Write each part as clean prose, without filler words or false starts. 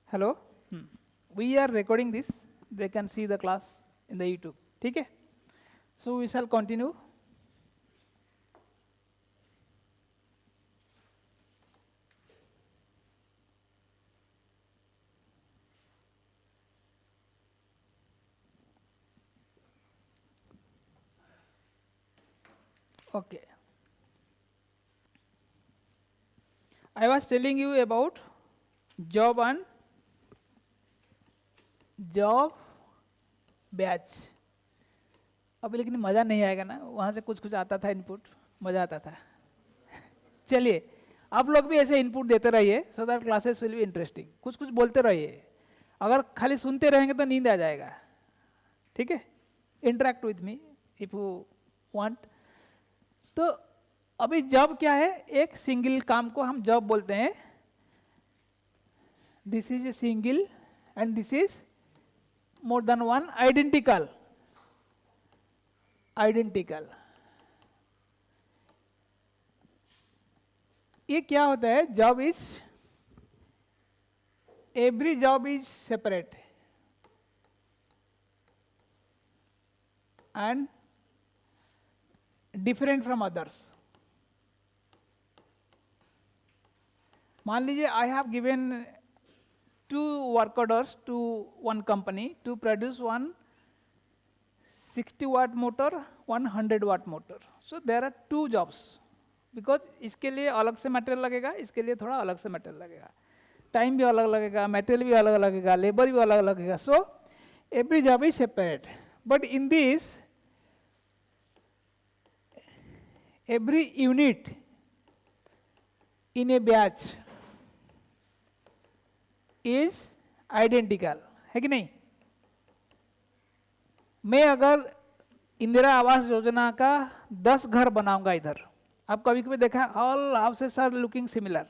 Hello, we are recording this, they can see the class in the YouTube. ठीक है, so we shall continue. Okay, I was telling you about job and job batch. अभी लेकिन मज़ा नहीं आएगा ना, वहाँ से कुछ कुछ आता था इनपुट, मज़ा आता था. चलिए, आप लोग भी ऐसे इनपुट देते रहिए so that classes will be interesting. कुछ कुछ बोलते रहिए, अगर खाली सुनते रहेंगे तो नींद आ जाएगा. ठीक है, interact with me if you want. तो अभी जॉब क्या है, एक सिंगल काम को हम जॉब बोलते हैं. This is a single and this is more than one identical. ये क्या होता है, job is, every job is separate and different from others. मान लीजिए I have given 2 work orders to one company to produce one 60 watt motor, 100 watt motor. So there are 2 jobs because इसके लिए अलग से मटेरियल लगेगा, इसके लिए थोड़ा अलग से मटेरियल लगेगा, टाइम भी अलग लगेगा, मटेरियल भी अलग लगेगा, लेबर भी अलग लगेगा. So every job is separate, but in this every unit in a batch is identical है कि नहीं. मैं अगर इंदिरा आवास योजना का 10 घर बनाऊंगा इधर, आप कभी कभी देखा all houses are looking similar,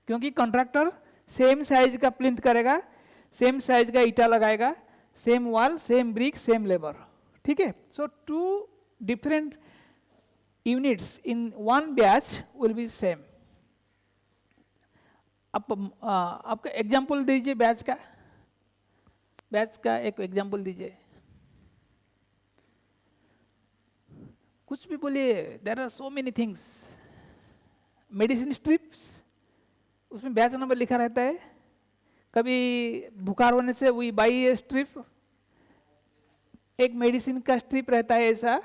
क्योंकि कॉन्ट्रैक्टर सेम साइज का प्लिंथ करेगा, सेम साइज का ईटा लगाएगा, same wall, same brick, same labour. ठीक है, so 2 different units in one batch will be same. आपका एग्जाम्पल दीजिए बैच का एक एग्जाम्पल दीजिए, कुछ भी बोलिए. There are so many things. Medicine strips, उसमें बैच नंबर लिखा रहता है. कभी बुखार होने से वी बाई ए स्ट्रिप, एक मेडिसिन का स्ट्रिप रहता है ऐसा.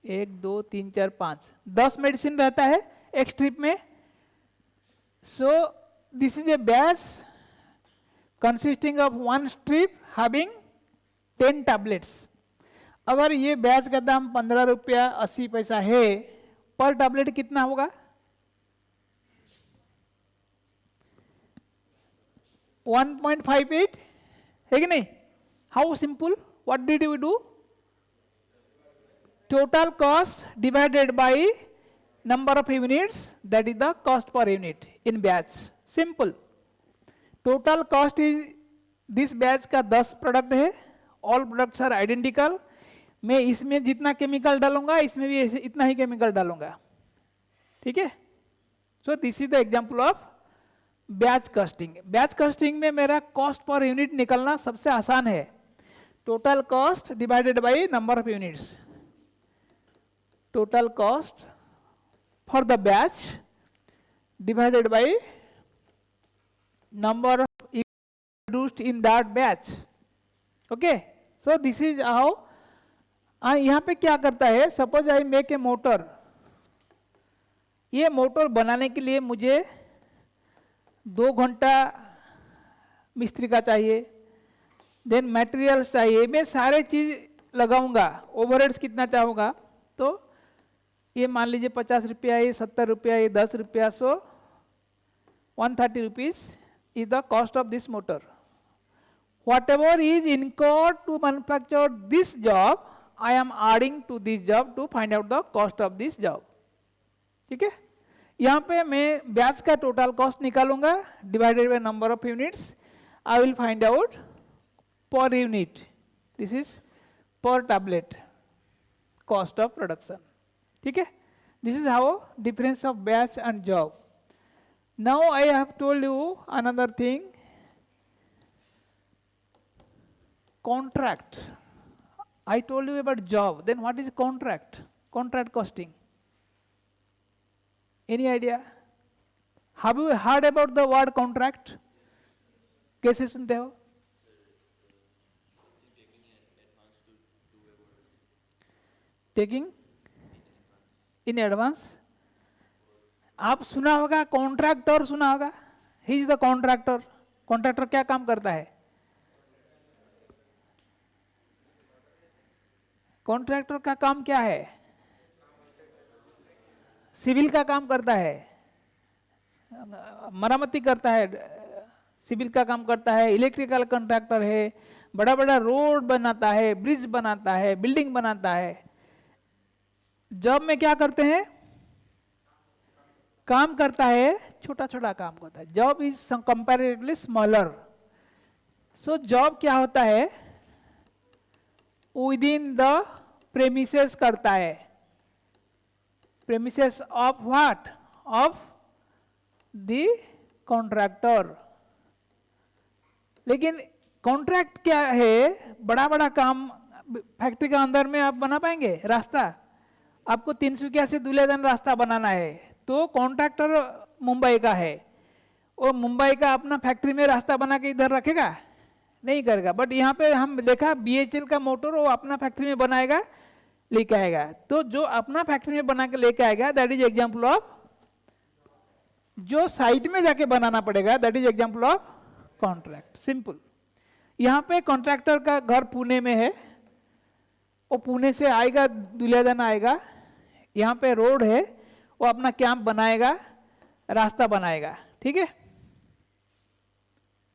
1 2 3 4 5 10 मेडिसिन रहता है एक स्ट्रिप में. सो this is A batch consisting of one strip having 10 tablets. अगर ये बैच का दाम 15 रुपया 80 पैसा है, पर टैबलेट कितना होगा? 1.58 है कि नहीं. How simple, what did we do? Total cost divided by number of units, that is the cost per unit in batch. Simple. Total cost is, this batch का 10 प्रोडक्ट है, all products are identical. मैं इसमें जितना chemical डालूंगा इसमें भी इतना ही chemical डालूंगा. ठीक है, so this is the example of batch costing. Batch costing में मेरा कॉस्ट पर यूनिट निकलना सबसे आसान है. Total cost divided by number of units. Total cost for the batch divided by number of produced in that batch. Okay, so this is how. यहाँ पे क्या करता है, suppose I make a motor. ये मोटर बनाने के लिए मुझे 2 घंटा मिस्त्री का चाहिए, देन मटेरियल्स चाहिए, मैं सारे चीज लगाऊंगा. ओवरहेड्स कितना चाहूँगा, तो ये मान लीजिए 50 रुपया, ये 70 रुपया, ये 10 रुपया. So 130 rupees is the cost of this motor. Whatever is incurred to manufacture this job, I am adding to this job to find out the cost of this job. ठीक है, यहाँ पे मैं बैच का total cost निकालूंगा divided by number of units. I will find out per unit, this is per tablet cost of production. ठीक है, This is how difference of batch and job. Now I have told you another thing. Contract. I told you about job. Then what is contract? Contract costing. Any idea? Have you heard about the word contract? कैसे सुनते हो? Taking in advance. आप सुना होगा contractor सुना होगा. He is the contractor. Contractor क्या काम करता है? कॉन्ट्रैक्टर का काम क्या है? सिविल का काम करता है, मरम्मती करता है, सिविल का काम करता है, इलेक्ट्रिकल कॉन्ट्रैक्टर है, बड़ा बड़ा रोड बनाता है, ब्रिज बनाता है, बिल्डिंग बनाता है. जॉब में क्या करते हैं? काम करता है, छोटा छोटा काम करता है. Job is comparatively smaller. So job क्या होता है? विद इन द प्रेमिसेस करता है. Premises of what? Of the contractor. लेकिन कॉन्ट्रैक्ट क्या है? बड़ा बड़ा काम फैक्ट्री का अंदर में आप बना पाएंगे? रास्ता आपको तिनसुकिया से दुलियादान रास्ता बनाना है, तो कॉन्ट्रैक्टर मुंबई का है, वो मुंबई का अपना फैक्ट्री में रास्ता बना के इधर रखेगा? नहीं करेगा. बट यहाँ पे हम देखा BHEL का मोटर वो अपना फैक्ट्री में बनाएगा, लेके आएगा. तो जो अपना फैक्ट्री में बना के लेके आएगा, दैट इज एग्जाम्पल ऑफ. जो साइट में जाके बनाना पड़ेगा, that is example of contract. Simple. यहाँ पे कॉन्ट्रैक्टर का घर पुणे में है, वो पुणे से आएगा, दुलियादान आएगा, यहाँ पे रोड है, वो अपना कैंप बनाएगा, रास्ता बनाएगा. ठीक है.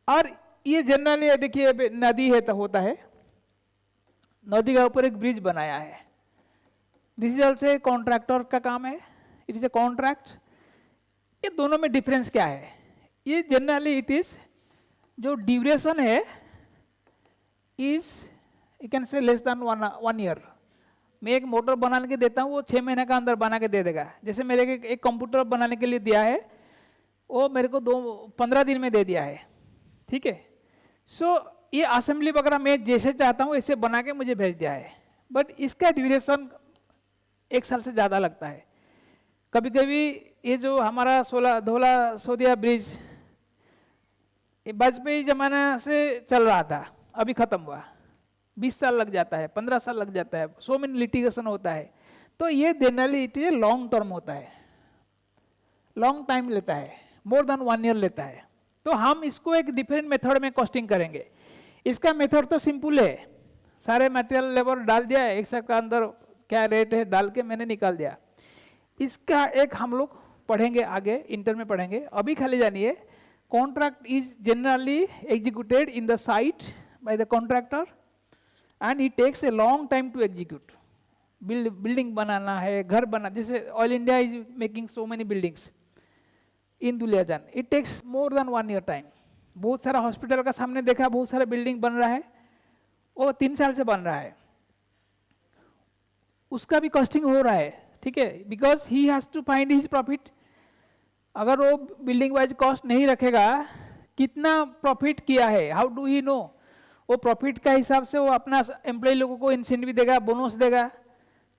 और ये जनरली देखिए नदी है तो होता है, नदी के ऊपर एक ब्रिज बनाया है. दिस इज ऑल्सो कॉन्ट्रैक्टर का काम है. It is a contract. ये दोनों में डिफरेंस क्या है? ये जनरली इट इज जो ड्यूरेशन है is you can say less than 1 year. मैं एक मोटर बनाने के देता हूँ, वो 6 महीने का अंदर बना के दे देगा. जैसे मेरे एक कंप्यूटर बनाने के लिए दिया है, वो मेरे को 15 दिन में दे दिया है. ठीक है. सो ये असेंबली वगैरह मैं जैसे चाहता हूँ ऐसे बना के मुझे भेज दिया है. बट इसका ड्यूरेशन 1 साल से ज़्यादा लगता है. कभी कभी ये जो हमारा धोला सोदिया ब्रिज वाजपेयी जमाना से चल रहा था, अभी खत्म हुआ. 20 साल लग जाता है, 15 साल लग जाता है. सो मेनी लिटिगेशन होता है. तो ये generally it is long term होता है, लॉन्ग टाइम लेता है, मोर देन 1 ईयर लेता है. तो हम इसको एक डिफरेंट मेथड में कॉस्टिंग करेंगे. इसका मेथड तो सिंपल है. सारे मटेरियल लेबर डाल दिया, एक साल का अंदर क्या रेट है डाल के मैंने निकाल दिया. इसका एक हम लोग पढ़ेंगे आगे, इंटर में पढ़ेंगे. अभी खाली जानिए, contract is generally executed in the site by the contractor and it takes a long time to execute. Building बनाना है, घर बना, जैसे all India is making so many buildings in दुलियादान. It takes more than 1 year time. बहुत सारा hospital का सामने देखा, बहुत सारा बिल्डिंग बन रहा है, वो 3 साल से बन रहा है. उसका भी कॉस्टिंग हो रहा है. ठीक है. Because he has to find his profit. अगर वो बिल्डिंग वाइज कॉस्ट नहीं रखेगा, कितना प्रॉफिट किया है, हाउ डू ही नो? वो प्रॉफिट का हिसाब से वो अपना एम्प्लॉय लोगों को इंसेंटिव देगा, बोनस देगा.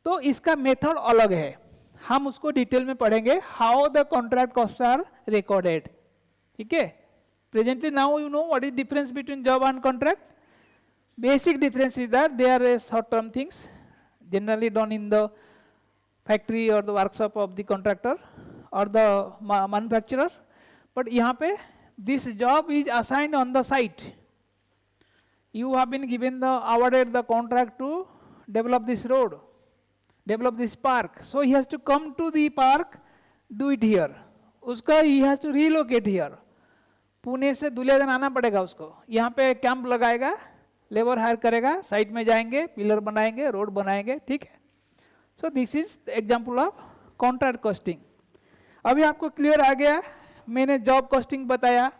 तो इसका मेथड अलग है, हम उसको डिटेल में पढ़ेंगे. How the contract cost are recorded. ठीक है. Presently now you know what is difference between job and contract. Basic difference is that they are short term things generally done in the factory or the workshop of the contractor or the manufacturer. But यहाँ पे this job is assigned on the site. You have been given the awarded the contract to develop this road, develop this park. So he has to come to the park, do it here. उसका he has to relocate here. Pune से दुलियादान आना पड़ेगा उसको. यहाँ पे camp लगाएगा, labour higher करेगा, site में जाएंगे, पिलर बनाएंगे, रोड बनाएंगे. ठीक है. So this is example of contract costing. अभी आपको क्लियर आ गया. मैंने जॉब कॉस्टिंग बताया,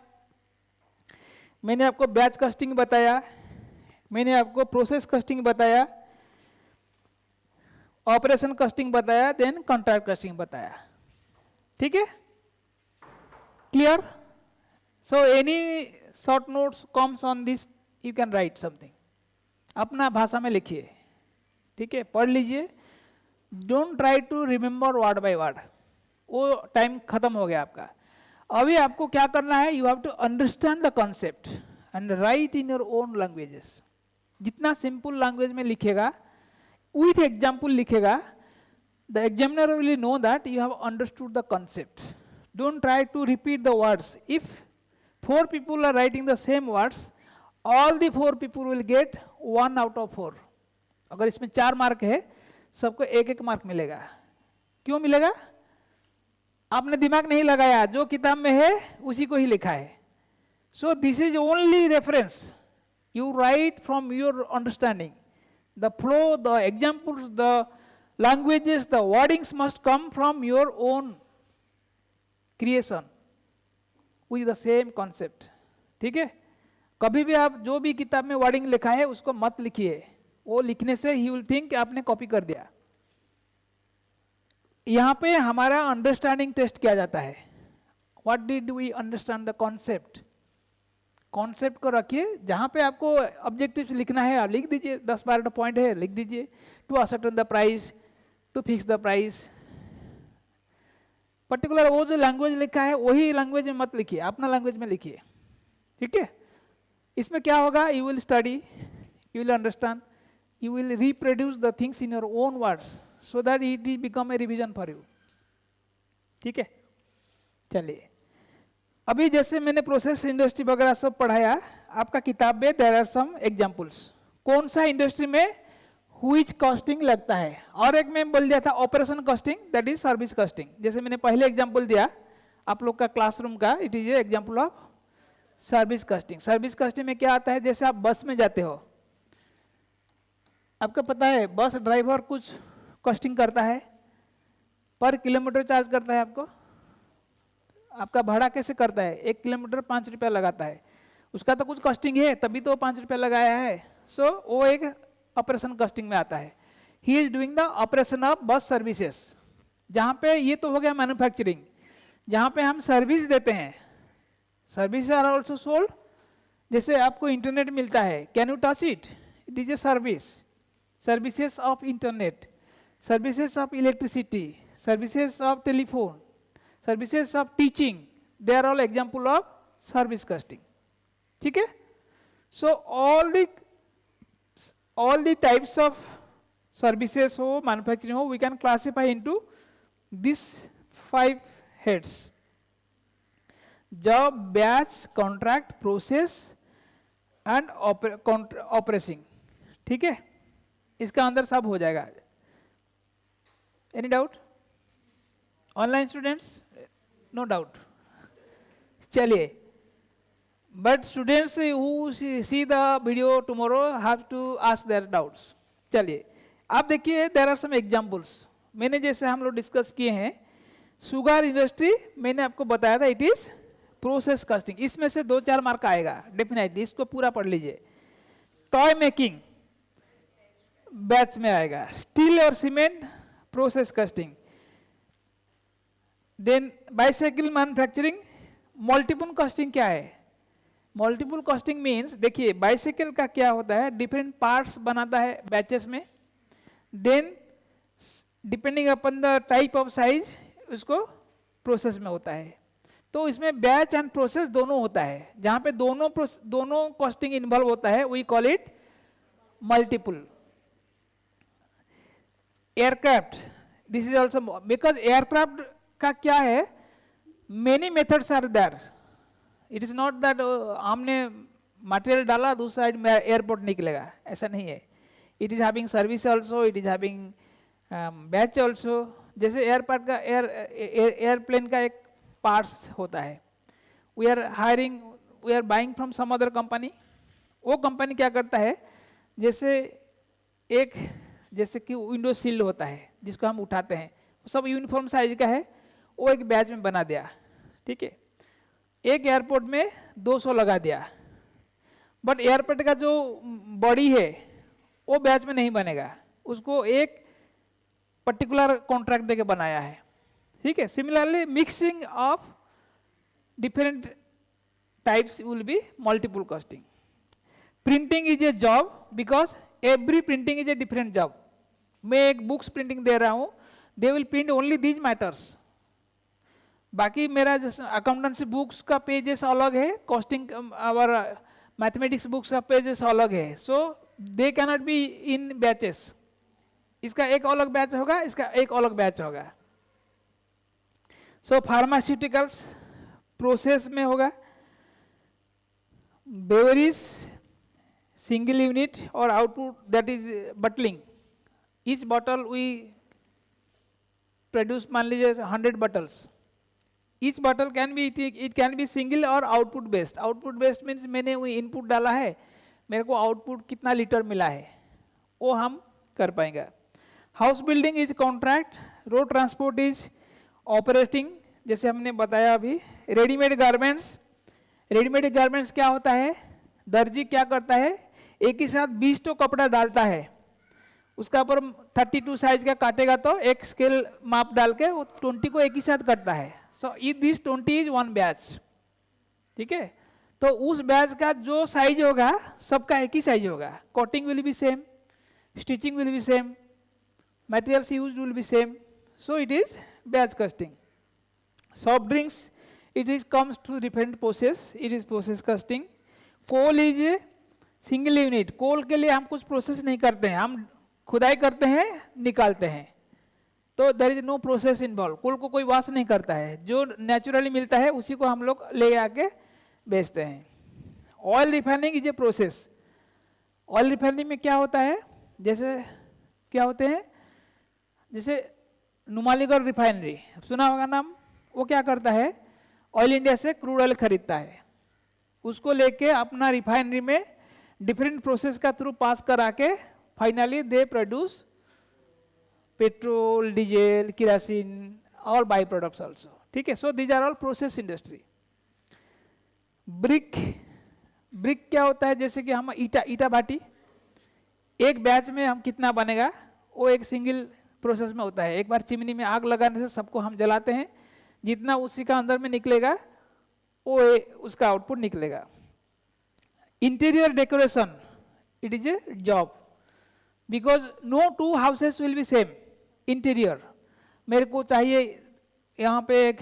मैंने आपको बैच कॉस्टिंग बताया, मैंने आपको प्रोसेस कॉस्टिंग बताया. ऑपरेशन कॉस्टिंग बताया, देन कॉन्ट्रैक्ट कॉस्टिंग बताया। ठीक है, clear? So any short notes comes on this, you can write something, अपना भाषा में लिखिए। ठीक है, पढ़ लीजिए, don't try to remember word by word, वो टाइम खत्म हो गया आपका। अभी आपको क्या करना है, you have to understand the concept and write in your own languages. जितना सिंपल लैंग्वेज में लिखेगा, विथ एग्जाम्पल लिखेगा, the examiner will know that you have understood the concept. Don't try to repeat the words. If 4 people are writing the same words, all the 4 people will get 1 out of 4। अगर इसमें 4 mark है, सबको 1-1 mark मिलेगा। क्यों मिलेगा? आपने दिमाग नहीं लगाया, जो किताब में है उसी को ही लिखा है। So this is only reference, you right from your understanding. The flow, the examples, the languages, the wordings must come from your own creation with the same concept. ठीक है, कभी भी आप जो भी किताब में वर्डिंग लिखा है उसको मत लिखिए, वो लिखने से ही विल थिंक आपने कॉपी कर दिया। यहाँ पे हमारा अंडरस्टैंडिंग टेस्ट किया जाता है। What did we understand the concept. Concept को रखिए, जहाँ पे आपको ऑब्जेक्टिव्स लिखना है आप लिख दीजिए, 10-12 पॉइंट है लिख दीजिए। To ascertain the price, to fix the price, particular वो जो लैंग्वेज लिखा है वही लैंग्वेज में मत लिखिए, अपना लैंग्वेज में लिखिए। ठीक है, इसमें क्या होगा, you will study, you will understand, you will reproduce the things in your own words, so that it will become a revision for you. ठीक है, चलिए अभी जैसे मैंने प्रोसेस इंडस्ट्री वगैरह सब पढ़ाया, आपका किताब में देयर आर सम एग्जांपल्स। कौन सा इंडस्ट्री में हुईच कॉस्टिंग लगता है। और एक मैं बोल दिया था operation costing, that is service costing. जैसे मैंने पहले एग्जांपल दिया आप लोग का क्लासरूम का, it is A example of service costing. Service costing में क्या आता है, जैसे आप बस में जाते हो, आपको पता है बस ड्राइवर कुछ कॉस्टिंग करता है, पर किलोमीटर चार्ज करता है आपको। आपका भाड़ा कैसे करता है, 1 किलोमीटर 5 रुपया लगाता है, उसका तो कुछ कॉस्टिंग है, तभी तो 5 रुपया लगाया है। सो वो एक ऑपरेशन कॉस्टिंग में आता है। He is doing the operation of bus services. जहाँ पे ये तो हो गया मैन्युफैक्चरिंग, जहाँ पे हम सर्विस देते हैं। Service are also sold. जैसे आपको इंटरनेट मिलता है, can you touch it, it is a service. Services of internet, services of electricity, services of telephone, services of teaching, they are all example of service costing. ठीक है, सो all the types of services हो, manufacturing हो, we can classify into these 5 heads: job, batch, contract, process and operating। ठीक है, इसका अंदर सब हो जाएगा। Any doubt? Online students, no doubt. चलिए, but students who see the video tomorrow have to ask their doubts। चलिए आप देखिए, there are some examples। मैंने जैसे हम लोग डिस्कस किए हैं, शुगर इंडस्ट्री मैंने आपको बताया था, इट इज प्रोसेस कॉस्टिंग। इसमें से 2-4 मार्क आएगा डेफिनेटली, इसको पूरा पढ़ लीजिए। टॉय मेकिंग बैच में आएगा, स्टील और cement process costing. Then bicycle manufacturing, multiple costing क्या है। मल्टीपल कॉस्टिंग मीन्स, देखिए बाइसाइकिल का क्या होता है, डिफरेंट पार्ट्स बनाता है बैचेस में, then depending upon the type of size उसको प्रोसेस में होता है। तो इसमें बैच एंड प्रोसेस दोनों होता है। जहाँ पे दोनों कॉस्टिंग इन्वॉल्व होता है, we call it multiple. Aircraft, this is also, because aircraft का क्या है, many methods are there. It is not that हमने मटेरियल डाला दूसरा साइड में एयरपोर्ट निकलेगा, ऐसा नहीं है। It is having service also, it is having batch also. जैसे एयरपोर्ट का एयरप्लेन का एक पार्ट्स होता है, we are buying from some other company. वो कंपनी क्या करता है, जैसे कि विंडो सील्ड होता है जिसको हम उठाते हैं, सब यूनिफॉर्म साइज का है, वो एक बैच में बना दिया। ठीक है, एक एयरपोर्ट में 200 लगा दिया, बट एयरपोर्ट का जो बॉडी है वो बैच में नहीं बनेगा, उसको एक पर्टिकुलर कॉन्ट्रैक्ट देके बनाया है, ठीक है। Similarly mixing of different types will be multiple costing. Printing is a job because every printing is a different job. मैं एक बुक्स प्रिंटिंग दे रहा हूँ, they will print only these matters. बाकी मेरा अकाउंटेंसी बुक्स का पेजेस अलग है, costing और मैथमेटिक्स बुक्स का पेजेस अलग है, so they cannot be in batches. इसका एक अलग बैच होगा, इसका एक अलग बैच होगा। सो फार्मास्यूटिकल्स प्रोसेस में होगा, बेवरेज सिंगल यूनिट और output that is bottling. Each bottle we produce, मान लीजिए 100 bottles, each bottle can be, it can be single और output based. Output based means मैंने वो इनपुट डाला है, मेरे को आउटपुट कितना लीटर मिला है वो हम कर पाएंगे। House building is contract, road transport is operating, जैसे हमने बताया अभी। रेडीमेड गारमेंट्स, रेडीमेड गारमेंट्स क्या होता है, दर्जी क्या करता है, एक ही साथ 20 तो कपड़ा डालता है, उसका ऊपर 32 साइज का काटेगा तो एक स्केल माप डाल के वो 20 को एक ही साथ करता है। So this 20 is one batch, ठीक है। तो उस बैच का जो साइज होगा सबका एक ही साइज होगा, cutting will be same, stitching will be same, materials used will be same, so it is batch costing. Soft drinks, it is comes to different process, it is process costing. Coal is a single unit, coal के लिए हम कुछ process नहीं करते हैं, हम खुदाई करते हैं निकालते हैं, तो there is no process involved। कोल को कोई वाश नहीं करता है, जो नेचुरली मिलता है उसी को हम लोग ले आके बेचते हैं। Oil refining is a process. Oil refining में क्या होता है, जैसे क्या होते हैं, जैसे नुमालीगढ़ रिफाइनरी सुना होगा नाम, वो क्या करता है, ऑयल इंडिया से क्रूड ऑयल खरीदता है, उसको लेके अपना रिफाइनरी में डिफरेंट प्रोसेस का थ्रू पास करा के finally they produce petrol, diesel, किरासिन और बाई प्रोडक्ट्स आल्सो, ठीक है। So these are all process industry. Brick, brick क्या होता है, जैसे कि हम ईटा भाटी, एक बैच में हम कितना बनेगा वो एक सिंगल प्रोसेस में होता है। एक बार चिमनी में आग लगाने से सबको हम जलाते हैं, जितना उसी का अंदर में निकलेगा वो उसका आउटपुट निकलेगा। Interior decoration, it is a job because no two houses will be same interior. मेरे को चाहिए यहाँ पे एक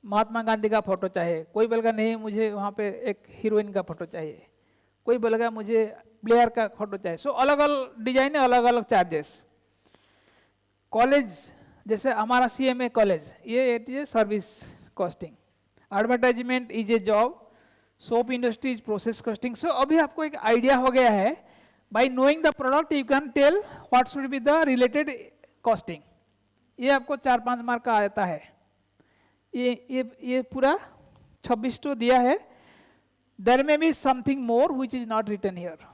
महात्मा गांधी का फोटो चाहिए, कोई बोलेगा नहीं मुझे वहाँ पे एक हीरोइन का फोटो चाहिए, कोई बोलेगा मुझे ब्लेयर का फोटो चाहिए। सो अलग अलग डिजाइन है, अलग अलग चार्जेस। कॉलेज, जैसे हमारा CMA कॉलेज, ये it is service costing. Advertisement is a job, soap industry is process costing. So अभी आपको एक आइडिया हो गया है, by knowing the product you can tell what should be the related costing. ये आपको 4-5 मार्क का आता है। ये पूरा 26 तो दिया है, देयर में be something more which is not written here,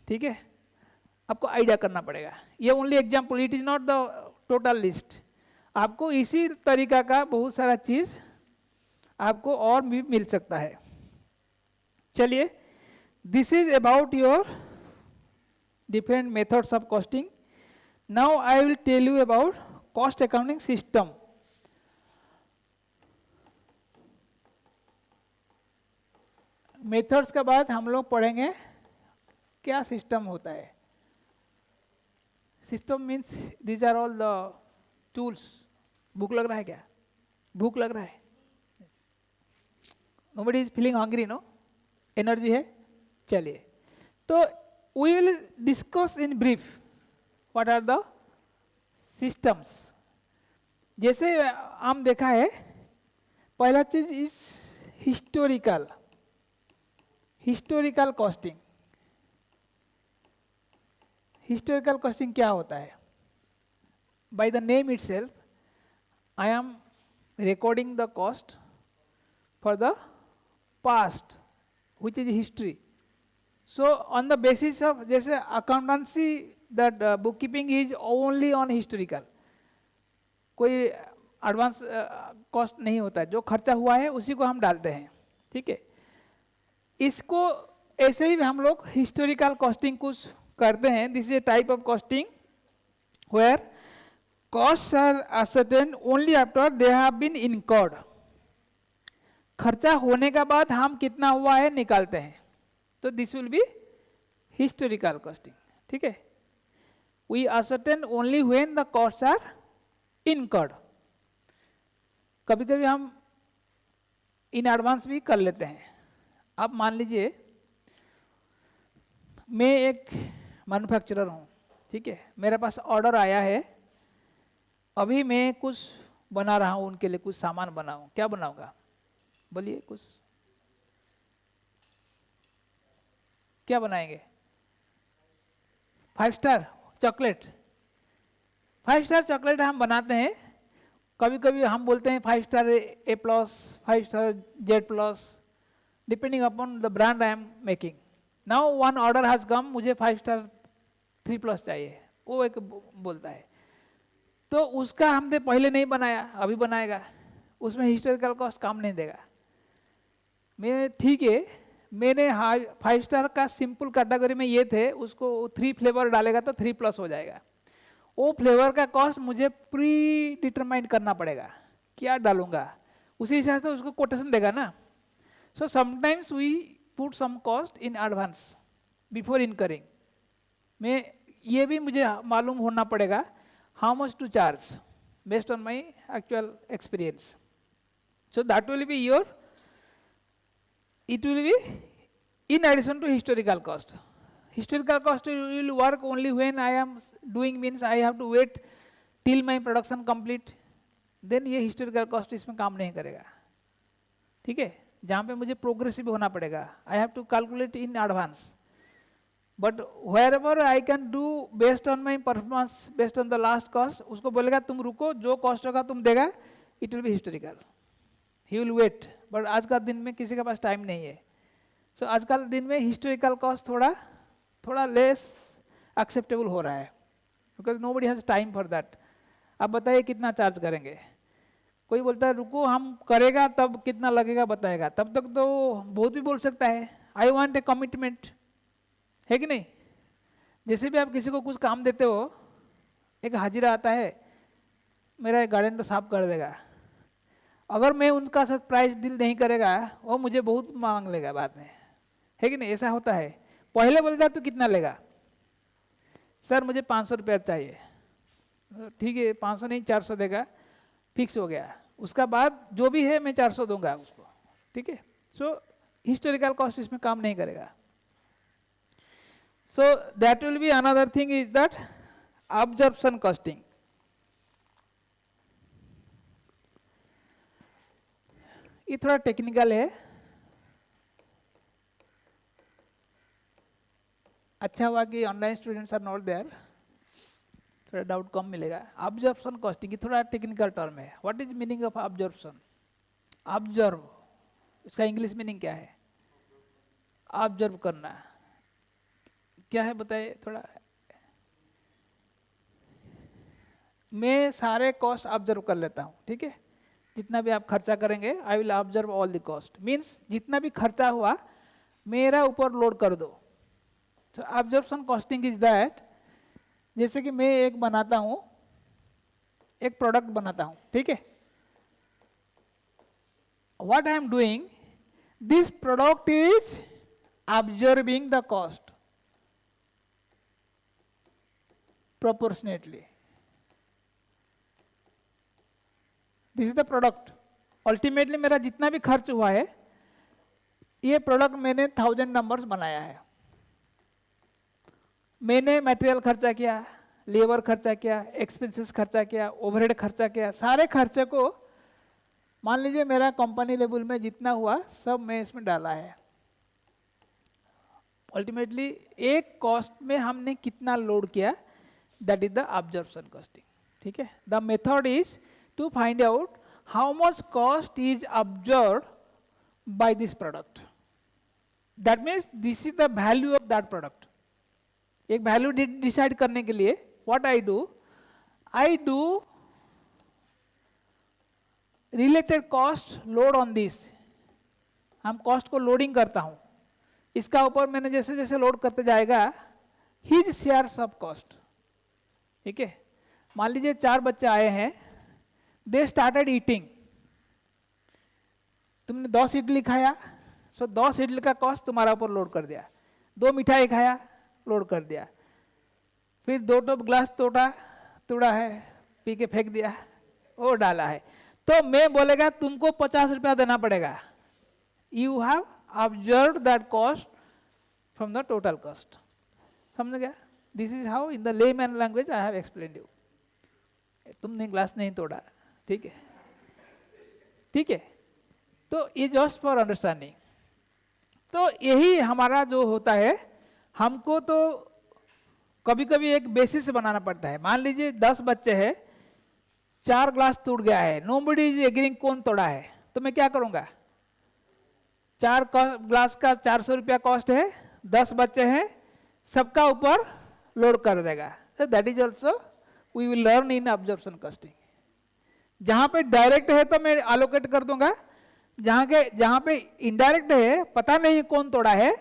ठीक है, आपको आइडिया करना पड़ेगा। ये only example, it is not the total list. आपको इसी तरीका का बहुत सारा चीज आपको और भी मिल सकता है। चलिए, this is about your different methods of costing. Now I will tell you about cost accounting system. Methods के बाद हम लोग पढ़ेंगे क्या सिस्टम होता है। System means these are all the tools. भूख लग रहा है क्या? भूख लग रहा है? Nobody is feeling hungry, no? Energy है? चलिए, तो we will discuss in brief what are the systems. जैसे हम देखा है, पहला चीज is historical. Historical costing. Historical costing क्या होता है? By the name itself I am recording the cost for the past which is history. So on the basis of, जैसे accountancy, that bookkeeping is only on historical, कोई advance cost नहीं होता है, जो खर्चा हुआ है उसी को हम डालते हैं, ठीक है। इसको ऐसे ही हम लोग हिस्टोरिकल कॉस्टिंग कुछ करते हैं। This is a type of costing where costs are ascertained only after they have been incurred. खर्चा होने का बाद हम कितना हुआ है निकालते हैं, तो this will be historical costing. ठीक है. We ascertain only when the costs are incurred. कभी कभी हम इन एडवांस भी कर लेते हैं. आप मान लीजिए मैं एक मैन्युफैक्चरर हूँ, ठीक है, मेरे पास ऑर्डर आया है, अभी मैं कुछ बना रहा हूँ, उनके लिए कुछ सामान बनाऊँ. क्या बनाऊँगा बोलिए, कुछ क्या बनाएंगे? 5 स्टार चॉकलेट. 5 स्टार चॉकलेट हम बनाते हैं. कभी कभी हम बोलते हैं 5 star A+, 5 star Z+, depending upon the brand I am making. Now one order has come, मुझे 5 स्टार 3+ चाहिए, वो एक बोलता है, तो उसका हमने पहले नहीं बनाया, अभी बनाएगा, उसमें हिस्टोरिकल कॉस्ट काम नहीं देगा. मैं ठीक है, मैंने 5 स्टार का सिंपल कैटेगरी में ये थे, उसको 3 फ्लेवर डालेगा तो 3+ हो जाएगा. वो फ्लेवर का कॉस्ट मुझे प्री डिटरमाइंड करना पड़ेगा, क्या डालूंगा, उसी हिसाब से उसको कोटेशन देगा ना. So sometimes we put some cost in advance before incurring. मैं ये भी मुझे मालूम होना पड़ेगा how much to charge based on my actual experience. So that will be your, it will be in addition to historical cost. Historical cost will work only when I am doing, means I have to wait till my production complete, then ये historical cost इसमें काम नहीं करेगा. ठीक है, जहाँ पे मुझे प्रोग्रेसिव होना पड़ेगा, I have to calculate in advance. But wherever I can do based on my performance, based on the last cost, उसको बोलेगा तुम रुको, जो कॉस्ट होगा तुम देगा, it will be historical. He will wait. But आज का दिन में किसी के पास टाइम नहीं है. सो आज का दिन में हिस्टोरिकल कॉस्ट थोड़ा लेस एक्सेप्टेबल हो रहा है, because nobody has time for that. आप बताइए कितना चार्ज करेंगे? कोई बोलता है रुको हम करेगा तब कितना लगेगा बताएगा, तब तक तो बहुत भी बोल सकता है. आई वांट ए कमिटमेंट, है कि नहीं? जैसे भी आप किसी को कुछ काम देते हो, एक हाजिरा आता है, मेरा गार्डन तो साफ कर देगा, अगर मैं उनका साथ प्राइस डील नहीं करेगा, वो मुझे बहुत मांग लेगा बाद में, है कि नहीं? ऐसा होता है. पहले बोलता तो कितना लेगा? सर मुझे 500 रुपया चाहिए. ठीक है, 500 नहीं 400 देगा, फिक्स हो गया. उसका बाद जो भी है मैं 400 दूंगा उसको. ठीक है. सो हिस्टोरिकल कॉस्ट इसमें काम नहीं करेगा. So that will be another thing is that absorption costing. ये थोड़ा टेक्निकल है, अच्छा हुआ कि online students are not there, थोड़ा डाउट कम मिलेगा. ऑब्जर्प्शन कॉस्टिंग की थोड़ा टेक्निकल टर्म है. What is meaning of absorption? Absorb, इसका इंग्लिश मीनिंग क्या है? ऑब्जर्व करना. क्या है बताइए थोड़ा. मैं सारे कॉस्ट ऑब्जर्व कर लेता हूँ. ठीक है, जितना भी आप खर्चा करेंगे, I will observe all the cost. Means जितना भी खर्चा हुआ मेरा ऊपर लोड कर दो. तो ऑब्जर्प्शन कॉस्टिंग इज दैट, जैसे कि मैं एक बनाता हूं, एक प्रोडक्ट बनाता हूं, ठीक है, what I am doing, this product is observing the cost proportionately. This is the product. Ultimately मेरा जितना भी खर्च हुआ है, ये प्रोडक्ट मैंने 1000 नंबर्स बनाया है. मैंने मटेरियल खर्चा किया, लेबर खर्चा किया, एक्सपेंसेस खर्चा किया, ओवरहेड खर्चा किया, सारे खर्चे को मान लीजिए मेरा कंपनी लेवल में जितना हुआ सब मैं इसमें डाला है. अल्टीमेटली एक कॉस्ट में हमने कितना लोड किया, that is the absorption costing. ठीक है. The method is to find out how much cost is absorbed by this product. That means this is the value of that product. एक value decide करने के लिए what I do related cost load on this. हम cost को loading करता हूं, इसका ऊपर मैंने जैसे जैसे लोड करते जाएगा his shares of cost. ठीक है. मान लीजिए 4 बच्चे आए हैं, दे स्टार्टेड ईटिंग, तुमने 10 इडली खाया, सो 10 इडली का कॉस्ट तुम्हारा ऊपर लोड कर दिया। 2 मिठाई खाया, लोड कर दिया। फिर 2 ग्लास तोड़ा है, पी के फेंक दिया, वो डाला है, तो मैं बोलेगा तुमको 50 रुपया देना पड़ेगा। You have observe that cost from the total cost. समझ गया? This is how in the layman language I have explained you. तुमने ग्लास नहीं तोड़ा, ठीक है, ठीक है। तो ये जस्ट फॉर अंडरस्टैंडिंग। तो यही हमारा जो होता है, हमको तो कभी कभी एक बेसिस बनाना पड़ता है। मान लीजिए 10 बच्चे हैं, 4 ग्लास टूट गया है, नोबडी इज एग्रीइंग कौन तोड़ा है, तो मैं क्या करूंगा? 4 ग्लास का 400 रुपया कॉस्ट है, 10 बच्चे हैं, सबका ऊपर लोड कर देगा। That is also we will learn in absorption costing. जहां पे डायरेक्ट है तो मैं अलोकेट कर दूंगा, जहां पे इनडायरेक्ट है, पता नहीं कौन तोड़ा है,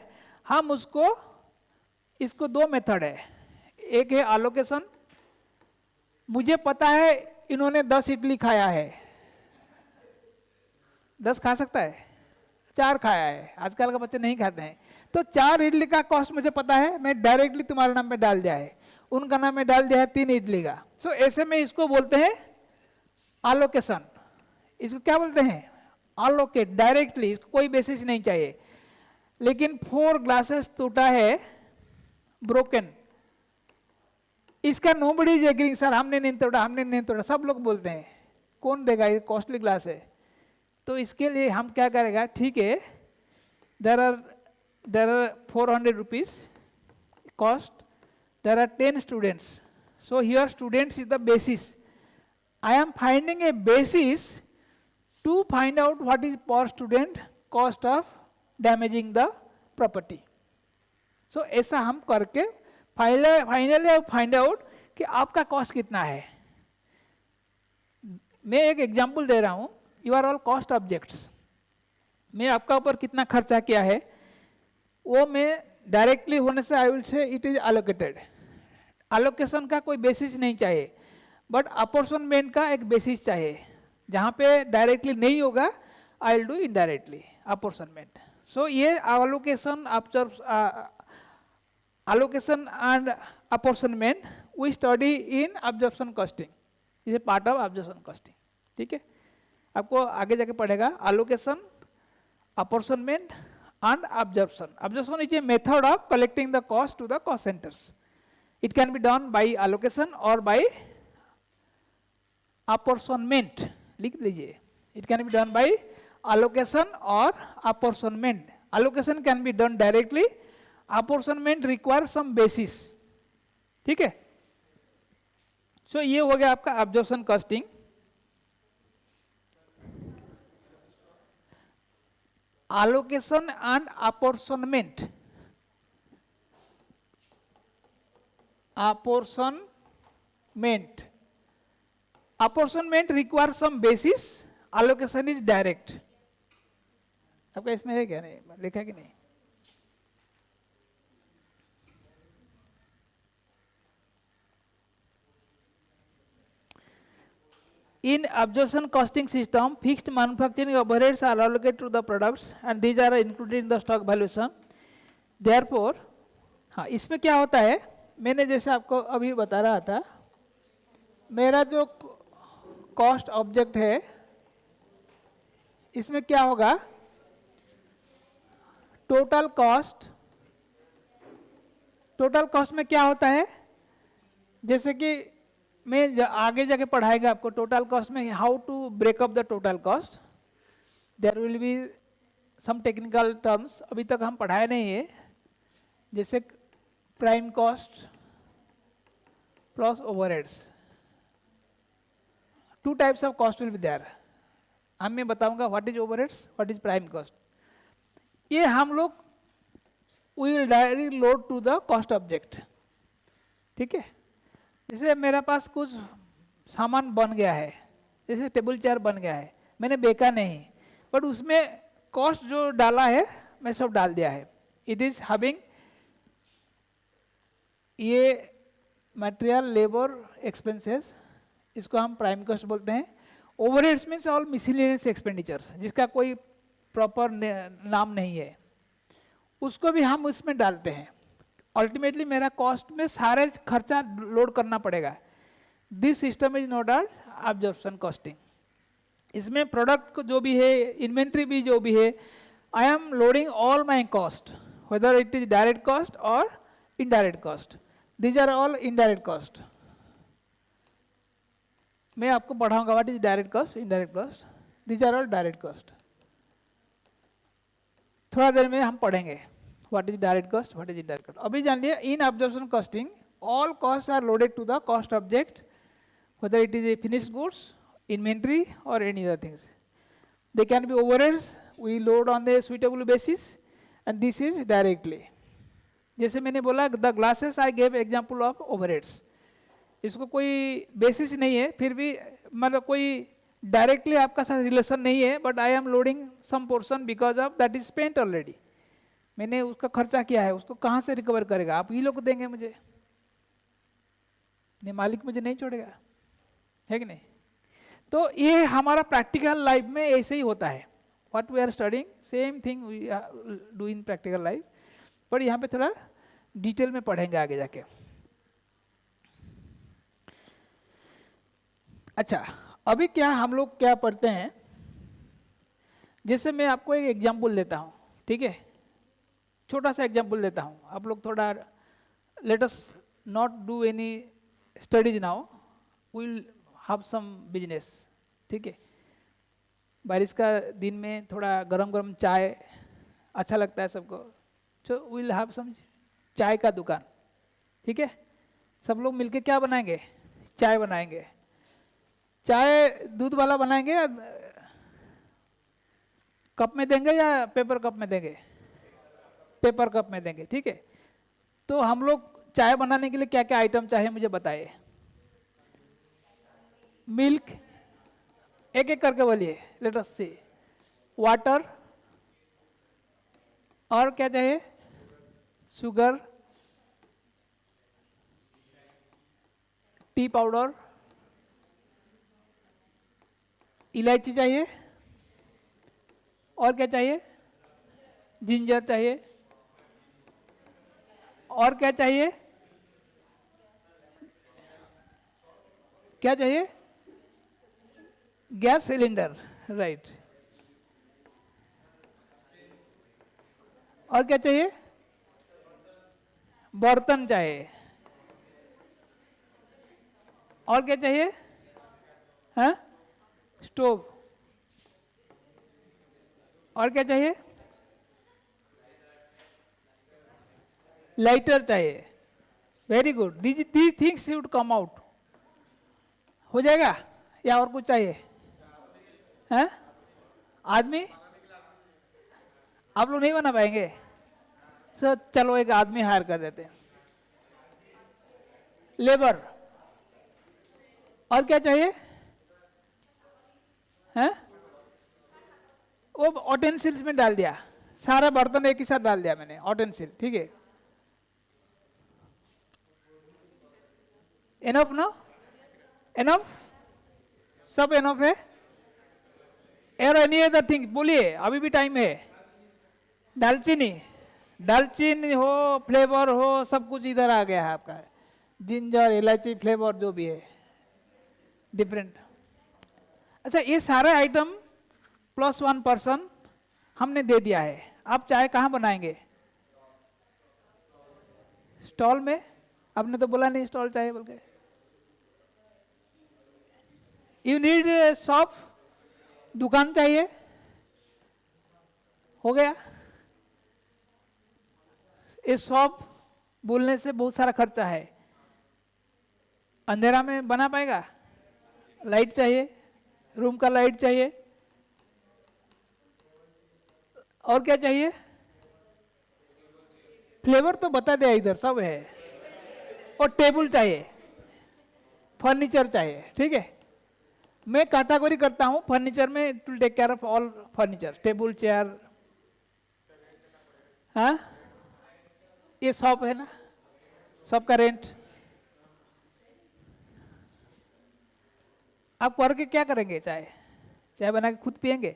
हम इसको 2 मेथड है। एक है अलोकेशन, मुझे पता है इन्होंने 10 इडली खाया है, 10 खा सकता है, 4 खाया है, आजकल के बच्चे नहीं खाते हैं, तो 4 इडली का कॉस्ट मुझे पता है, मैं डायरेक्टली तुम्हारे नाम में डाल दिया है, उनका नाम में डाल दिया है 3 इडली का। सो ऐसे में इसको बोलते हैं अलोकेशन। इसको क्या बोलते हैं? अलोकेट, डायरेक्टली, इसको कोई बेसिस नहीं चाहिए। लेकिन 4 ग्लासेस टूटा है, ब्रोकन, इसका नोबडी इज एग्रीइंग, सर हमने नहीं तोड़ा, सब लोग बोलते हैं, कौन देगा, ये कॉस्टली ग्लास है। तो इसके लिए हम क्या करेगा, ठीक है, there are 400 rupees cost, there are 10 students, so here students is the basis. I am finding a basis to find out what is per student cost of damaging the property. So ऐसा हम करके finally find out कि आपका cost कितना है। मैं एक example दे रहा हूँ, you are all cost objects, मैं आपका ऊपर कितना खर्चा किया है वो मैं डायरेक्टली होने से I will say it is allocated. Allocation का कोई बेसिस नहीं चाहिए, बट अपॉर्शनमेंट का एक बेसिस चाहिए। जहाँ पे डायरेक्टली नहीं होगा, I will do indirectly apportionment. So ये allocation and apportionment we study in absorption costing, is a part of absorption costing। ठीक है, आपको आगे जाके पढ़ेगा allocation, apportionment and absorption. Absorption is a method of collecting the cost to the cost centers. It can be done by allocation or by apportionment. लिख लीजिए, it can be done by allocation or apportionment. Allocation can be done directly, apportionment requires some basis. ठीक है, सो ये हो गया आपका absorption costing। Allocation and apportionment. Apportionment requires some basis, allocation is direct. आपका इसमें है क्या? नहीं लिखा है कि नहीं? In absorption costing system, fixed manufacturing overheads are allocated to the products and these are included in the stock valuation. Therefore, हाँ, इसमें क्या होता है, मैंने जैसे आपको अभी बता रहा था, मेरा जो कॉस्ट ऑब्जेक्ट है इसमें क्या होगा, टोटल कॉस्ट में क्या होता है, जैसे कि मैं आगे जाके पढ़ाएगा आपको टोटल कॉस्ट में how to break up the total cost. There will be some technical terms, अभी तक हम पढ़ाए नहीं है, जैसे prime cost plus overheads, 2 types of cost will be there. मैं बताऊंगा what is overheads, what is prime cost. ये हम लोग we will directly load to the cost object. ठीक है, जैसे मेरे पास कुछ सामान बन गया है, जैसे टेबल चेयर बन गया है, मैंने बेचा नहीं, बट उसमें कॉस्ट जो डाला है मैं सब डाल दिया है। इट इज हैविंग ये मटेरियल, लेबर एक्सपेंसेस, इसको हम प्राइम कॉस्ट बोलते हैं। Overheads means all miscellaneous expenditures, जिसका कोई प्रॉपर नाम नहीं है, उसको भी हम उसमें डालते हैं। अल्टीमेटली मेरा कॉस्ट में सारे खर्चा लोड करना पड़ेगा। This system is not as absorption costing. इसमें प्रोडक्ट जो भी है, इन्वेंट्री भी जो भी है, I am loading all my cost, whether it is direct cost और indirect cost. These are all indirect cost. मैं आपको पढ़ाऊंगा what is direct cost, indirect cost, these are all direct cost. थोड़ा देर में हम पढ़ेंगे what is direct cost, what is indirect cost. अभी जान लिया, इन absorption costing all cost are loaded to the cost object, whether it is a finished goods, inventory or any other things. They can be overheads, we load on the suitable basis, and this is directly. जैसे मैंने बोला the glasses I gave example of overheads. इसको कोई basis नहीं है, फिर भी मतलब कोई डायरेक्टली आपका साथ रिलेशन नहीं है, but I am loading some portion because of that is spent already. मैंने उसका खर्चा किया है, उसको कहाँ से रिकवर करेगा? आप ही लोग देंगे मुझे, नहीं मालिक मुझे नहीं छोड़ेगा, है कि नहीं? तो ये हमारा प्रैक्टिकल लाइफ में ऐसे ही होता है। What we are studying same thing we do in practical life, पर यहाँ पे थोड़ा डिटेल में पढ़ेंगे आगे जाके। अच्छा, अभी क्या हम लोग क्या पढ़ते हैं, जैसे मैं आपको एक एग्जाम्पल देता हूँ, ठीक है, छोटा सा एग्जाम्पल देता हूँ। आप लोग थोड़ा let us not do any studies now, will have some business, ठीक है। बारिश का दिन में थोड़ा गरम गरम चाय अच्छा लगता है सबको, सो विल हैव सम चाय का दुकान, ठीक है। सब लोग मिलके क्या बनाएंगे? चाय बनाएंगे। चाय दूध वाला बनाएंगे या कप में देंगे या पेपर कप में देंगे? पेपर कप में देंगे, ठीक है। तो हम लोग चाय बनाने के लिए क्या क्या आइटम चाहिए मुझे बताइए। मिल्क, एक एक करके बोलिए, लेट अस सी। वाटर, और क्या चाहिए? शुगर, टी पाउडर, इलायची चाहिए, और क्या चाहिए? जिंजर चाहिए, और क्या चाहिए? क्या चाहिए? Gas cylinder, right. और क्या चाहिए? बर्तन चाहिए। और क्या चाहिए? हाँ, स्टोव। और क्या चाहिए? लाइटर चाहिए। Very good, these things should come out. हो जाएगा या और कुछ चाहिए? हैं? आदमी? आप लोग नहीं बना पाएंगे? सर चलो एक आदमी हायर कर देते हैं, लेबर। और क्या चाहिए? हैं? वो ऑटेंसिल्स में डाल दिया, सारा बर्तन एक ही साथ डाल दिया मैंने, ऑटेंसिल, ठीक है। एनफ ना? एनफ? सब एनफ है? और एनी अदर थिंग बोलिए, अभी भी टाइम है। दालचीनी, दालचीनी हो, फ्लेवर हो, सब कुछ इधर आ गया है आपका। जिंजर, इलायची, फ्लेवर जो भी है डिफरेंट। अच्छा, ये सारे आइटम प्लस 1 पर्सन हमने दे दिया है। आप चाय कहाँ बनाएंगे? स्टॉल में? आपने तो बोला नहीं स्टॉल चाहिए बोल के। यू नीड शॉप, दुकान चाहिए, हो गया। ये शॉप बोलने से बहुत सारा खर्चा है। अंधेरा में बना पाएगा? लाइट चाहिए, रूम का लाइट चाहिए, और क्या चाहिए? फ्लेवर तो बता दिया, इधर सब है। और टेबल चाहिए, फर्नीचर चाहिए, ठीक है। मैं कैटेगरी करता हूं फर्नीचर में, it will take care of all furniture, table, chair. हाँ, ये शॉप है ना, शॉप का रेंट। आप करके क्या करेंगे? चाय चाय बना के खुद पियेंगे?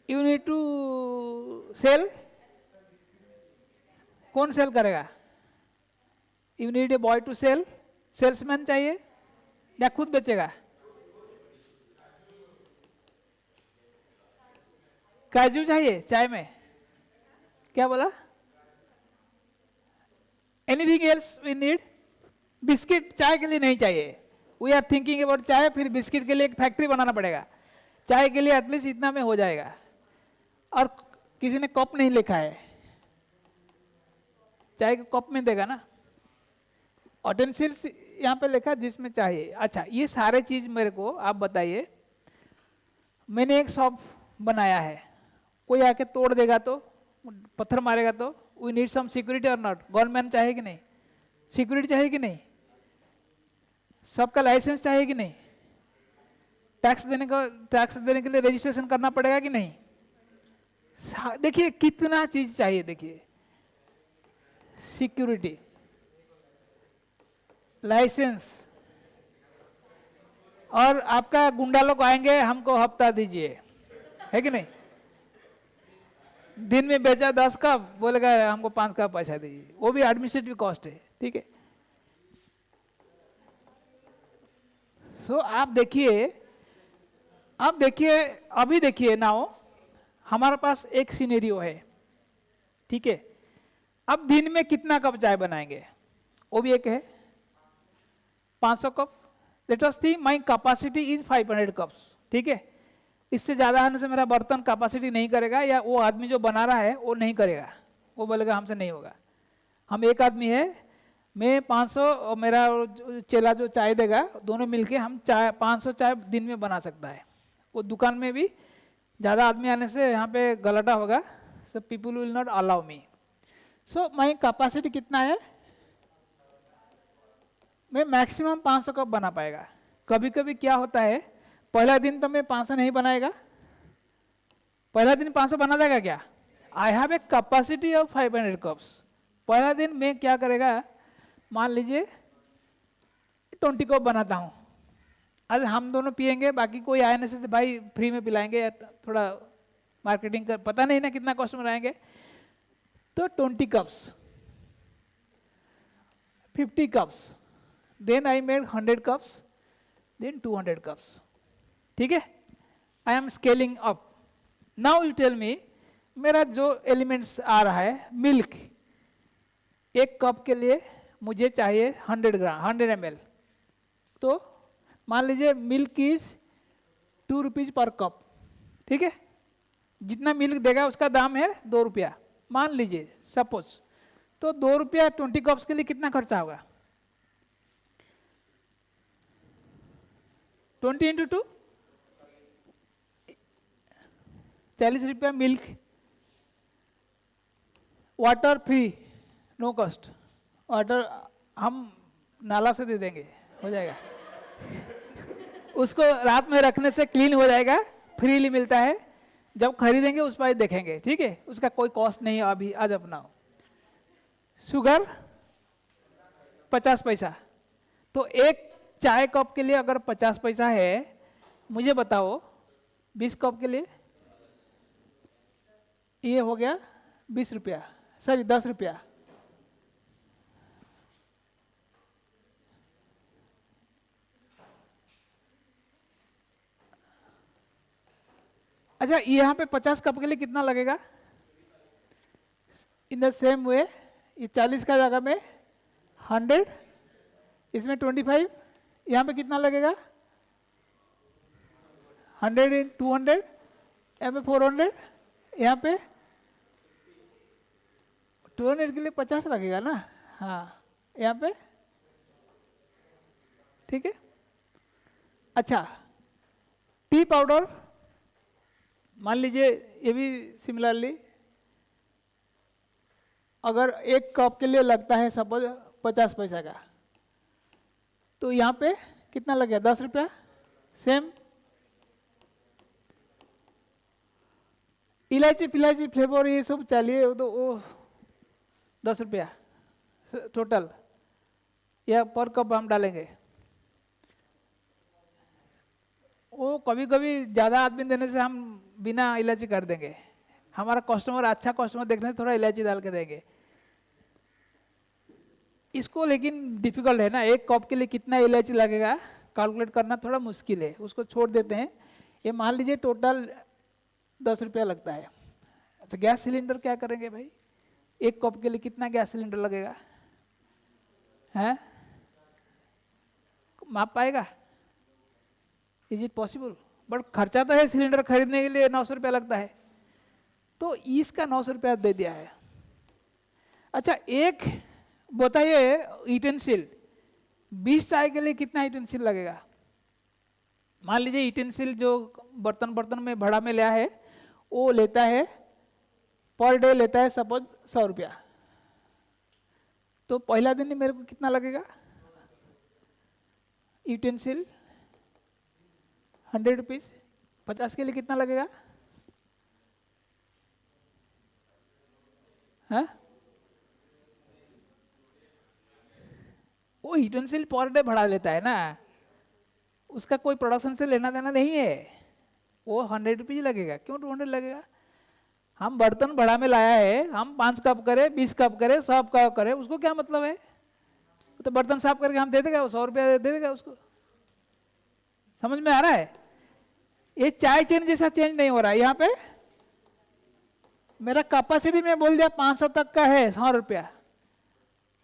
You need to sell. कौन सेल करेगा? You need a boy to sell. Salesman चाहिए या खुद बेचेगा? काजू चाहिए चाय में? क्या बोला? Anything else we need? Biscuit चाय के लिए नहीं चाहिए। वी आर थिंकिंग अबाउट चाय, फिर बिस्किट के लिए एक फैक्ट्री बनाना पड़ेगा। चाय के लिए एटलीस्ट इतना में हो जाएगा। और किसी ने कप नहीं लिखा है, चाय के कप में देगा ना। ऑटेंसिल्स यहाँ पे लिखा जिसमें चाहिए। अच्छा, ये सारे चीज मेरे को आप बताइए। मैंने एक शॉप बनाया है, कोई आके तोड़ देगा तो, पत्थर मारेगा तो, वी नीड सम सिक्योरिटी और नॉट? गवर्नमेंट चाहिए कि नहीं? सिक्योरिटी चाहिए कि नहीं? सबका लाइसेंस चाहिए कि नहीं? टैक्स देने के लिए रजिस्ट्रेशन करना पड़ेगा कि नहीं? देखिए कितना चीज चाहिए। देखिए, सिक्योरिटी, लाइसेंस, और आपका गुंडा लोग आएंगे, हमको हफ्ता दीजिए, है कि नहीं? दिन में बेचा 10 कप, बोलेगा हमको 5 कप पैसा दीजिए, वो भी एडमिनिस्ट्रेटिव कॉस्ट है। ठीक है। सो आप देखिए, अभी देखिए नाउ, हमारे पास एक सिनेरियो है। ठीक है। अब दिन में कितना कप चाय बनाएंगे, वो भी एक है। 500 cup. Let us think my capacity is 500 cups. ठीक है। इससे ज़्यादा आने से मेरा बर्तन कैपेसिटी नहीं करेगा, या वो आदमी जो बना रहा है वो नहीं करेगा, वो बोलेगा हमसे नहीं होगा। हम एक आदमी है, मैं 500 और मेरा चेला जो चाय देगा, दोनों मिलके हम चाय 500 चाय दिन में बना सकता है। वो दुकान में भी ज़्यादा आदमी आने से यहाँ पे गलटा होगा, so people will not allow me. So my capacity कितना है? मैं मैक्सिमम 500 कप बना पाएगा। कभी कभी क्या होता है, पहला दिन तो मैं 500 नहीं बनाएगा। पहला दिन 500 बना देगा क्या? I have a capacity of 500 cups. पहला दिन मैं क्या करेगा, मान लीजिए 20 कप बनाता हूँ। आज हम दोनों पियेंगे, बाकी कोई आए नहीं से भाई फ्री में पिलाएंगे, थोड़ा मार्केटिंग कर, पता नहीं ना कितना कस्टमर आएंगे। तो 20 cups, 50 cups, then I made 100 cups, then 200 cups. ठीक है। I am scaling up. Now you tell me, मेरा जो एलिमेंट्स आ रहा है, मिल्क, एक कप के लिए मुझे चाहिए 100 ग्राम, 100 ml। तो मान लीजिए milk is 2 rupees per cup. ठीक है। जितना मिल्क देगा उसका दाम है 2 रुपया, मान लीजिए सपोज। तो 2 रुपया 20 कप्स के लिए कितना खर्चा होगा? 20 इंटू 2, 40 रुपया milk. Water free, no cost. Water हम नाला से दे देंगे, हो जाएगा। उसको रात में रखने से क्लीन हो जाएगा, फ्रीली मिलता है। जब खरीदेंगे उस पर देखेंगे। ठीक है। उसका कोई कॉस्ट नहीं है अभी, आज अपनाओ। शुगर 50 पैसा। तो एक चाय कप के लिए अगर 50 पैसा है, मुझे बताओ 20 कप के लिए ये हो गया 20 रुपया, सॉरी 10 रुपया। अच्छा, यहाँ पे 50 कप के लिए कितना लगेगा? इन द सेम वे, ये 40 का जगह में 100, इसमें 25, यहाँ पे कितना लगेगा? 100 इन 200, यहाँ पे 400, यहाँ पे 200 के लिए 50 लगेगा ना। हाँ, यहाँ पे। ठीक है। अच्छा, टी पाउडर मान लीजिए, ये भी सिमिलरली अगर एक कप के लिए लगता है सपोज 50 पैसा का, तो यहाँ पे कितना लग गया? 10 रुपया। सेम इलायची फिलायची फ्लेवर ये सब चाहिए, तो वो 10 रुपया टोटल, या पर कप हम डालेंगे। वो कभी कभी ज़्यादा आदमी देने से हम बिना इलायची कर देंगे, हमारा कस्टमर अच्छा कस्टमर देखने से थोड़ा इलायची डाल के देंगे इसको। लेकिन डिफिकल्ट है ना, एक कप के लिए कितना इलायची लगेगा कैलकुलेट करना थोड़ा मुश्किल है, उसको छोड़ देते हैं। ये मान लीजिए टोटल 10 रुपया लगता है, तो गैस सिलेंडर क्या करेंगे भाई, एक कप के लिए कितना गैस सिलेंडर लगेगा, हैं माप पाएगा? Is it possible? बट खर्चा तो है, सिलेंडर खरीदने के लिए 900 रुपया लगता है, तो इसका 900 रुपया दे दिया है। अच्छा एक बताइए यूटेंसिल, 20 चाय के लिए कितना यूटेंसिल लगेगा? मान लीजिए यूटेंसिल जो बर्तन में भाड़ा में लिया है वो लेता है पर डे लेता है सपोज 100 रुपया, तो पहला दिन मेरे को कितना लगेगा यूटेंसिल? 100 रुपीज, 50 के लिए कितना लगेगा? हाँ वो यूटेंसिल पर डे भाड़ा लेता है ना, उसका कोई प्रोडक्शन से लेना देना नहीं है, वो 100 रुपीज लगेगा। क्यों 200 लगेगा? हम बर्तन भाड़ा में लाया है, हम 5 कप करे 20 कप करे 100 कप करे, उसको क्या मतलब है? तो बर्तन साफ करके हम दे देगा, वो 100 रुपया दे देगा उसको। समझ में आ रहा है? ये चाय चेन जैसा चेंज नहीं हो रहा है। यहाँ पे मेरा कैपेसिटी में बोल दिया 500 तक का है 100 रुपया,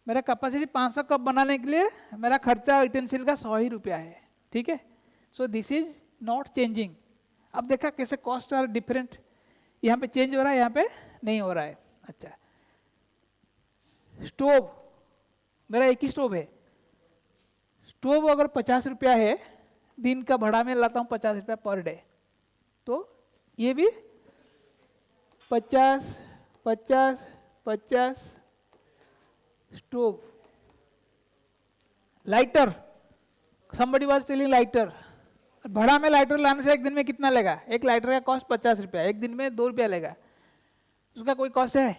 मेरा कैपेसिटी 500 कप बनाने के लिए मेरा खर्चा यूटेंसिल का 100 ही रुपया है, ठीक है। So this is not changing. अब देखा कैसे कॉस्ट आर डिफरेंट, यहाँ पे चेंज हो रहा है, यहाँ पे नहीं हो रहा है। अच्छा स्टोव, मेरा एक ही स्टोव है, स्टोव अगर 50 रुपया है, दिन का भाड़ा में लाता हूँ 50 रुपया पर डे, तो ये भी 50 50 50। Stove, lighter, somebody was telling lighter, भाड़ा में लाइटर लाने से एक दिन में कितना लेगा? एक लाइटर का कॉस्ट 50 रुपया, एक दिन में 2 रुपया लेगा, उसका कोई कॉस्ट है?